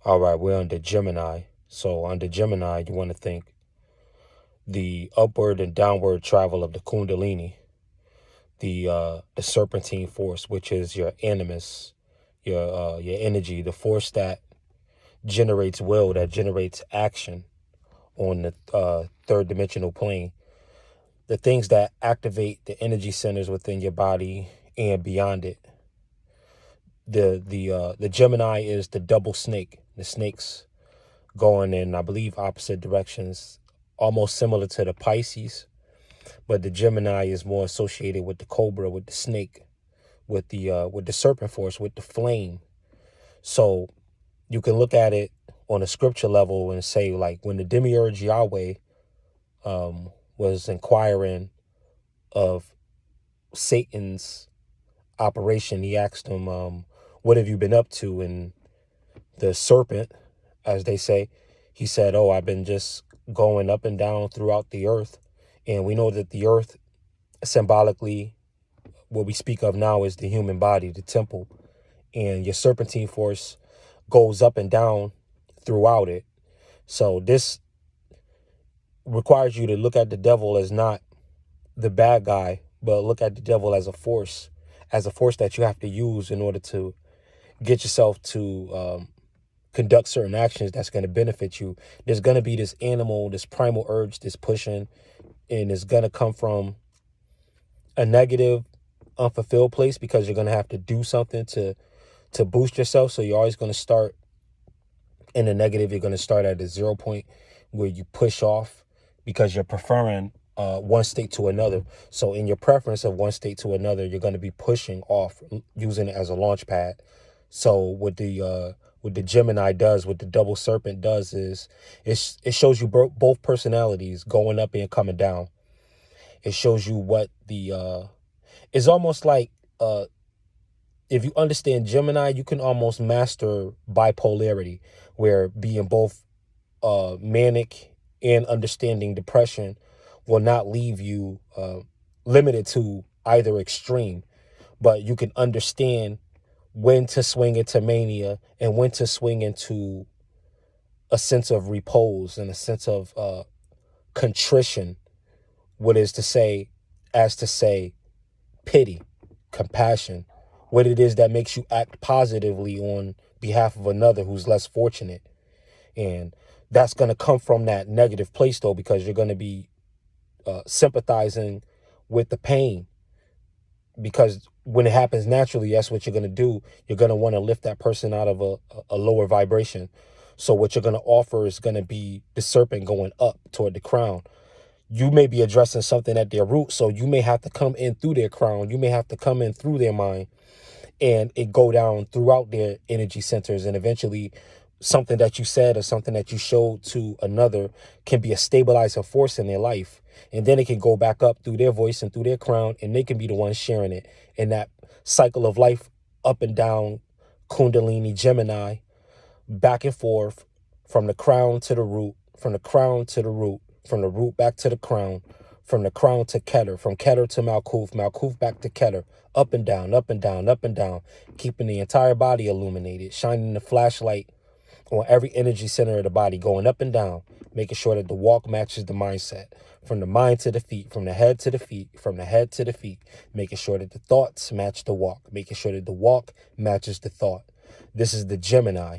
All right, we're under Gemini. So under Gemini, you want to think the upward and downward travel of the Kundalini, the serpentine force, which is your animus, your energy, the force that generates will, that generates action on the third dimensional plane. The things that activate the energy centers within your body and beyond it. The Gemini is the double snake. The snakes going in, I believe, opposite directions, almost similar to the Pisces, but the Gemini is more associated with the cobra, with the snake, with the serpent force, with the flame. So you can look at it on a scripture level and say, like, when the demiurge Yahweh was inquiring of Satan's operation, he asked him, what have you been up to? And the serpent, as they say, he said, oh, I've been just going up and down throughout the earth. And we know that the earth, symbolically, what we speak of now is the human body, the temple. And your serpentine force goes up and down throughout it. So this requires you to look at the devil as not the bad guy, but look at the devil as a force that you have to use in order to get yourself to conduct certain actions that's going to benefit you. There's going to be this animal, this primal urge, this pushing, and it's going to come from a negative, unfulfilled place because you're going to have to do something to boost yourself. So you're always going to start in the negative. You're going to start at a 0 point where you push off because you're preferring one state to another. So in your preference of one state to another, you're going to be pushing off, using it as a launch pad. So what the Gemini does, what the double serpent does is it shows you both personalities going up and coming down. It shows you what it's almost like if you understand Gemini, you can almost master bipolarity, where being both manic and understanding depression will not leave you limited to either extreme, but you can understand when to swing into mania and when to swing into a sense of repose and a sense of contrition, what is to say, as to say, pity, compassion, what it is that makes you act positively on behalf of another who's less fortunate. And that's going to come from that negative place, though, because you're going to be sympathizing with the pain. Because when it happens naturally, that's what you're going to do. You're going to want to lift that person out of a lower vibration. So what you're going to offer is going to be the serpent going up toward the crown. You may be addressing something at their root, so you may have to come in through their crown. You may have to come in through their mind, and it go down throughout their energy centers, and eventually something that you said or something that you showed to another can be a stabilizing force in their life. And then it can go back up through their voice and through their crown, and they can be the ones sharing it. And that cycle of life, up and down, Kundalini, Gemini, back and forth, from the crown to the root, from the crown to the root, from the root back to the crown, from the crown to Keter, from Keter to Malkuth, Malkuth back to Keter, up and down, up and down, up and down, keeping the entire body illuminated, shining the flashlight on every energy center of the body, going up and down, making sure that the walk matches the mindset, from the mind to the feet, from the head to the feet, from the head to the feet, making sure that the thoughts match the walk, making sure that the walk matches the thought. This is the Gemini.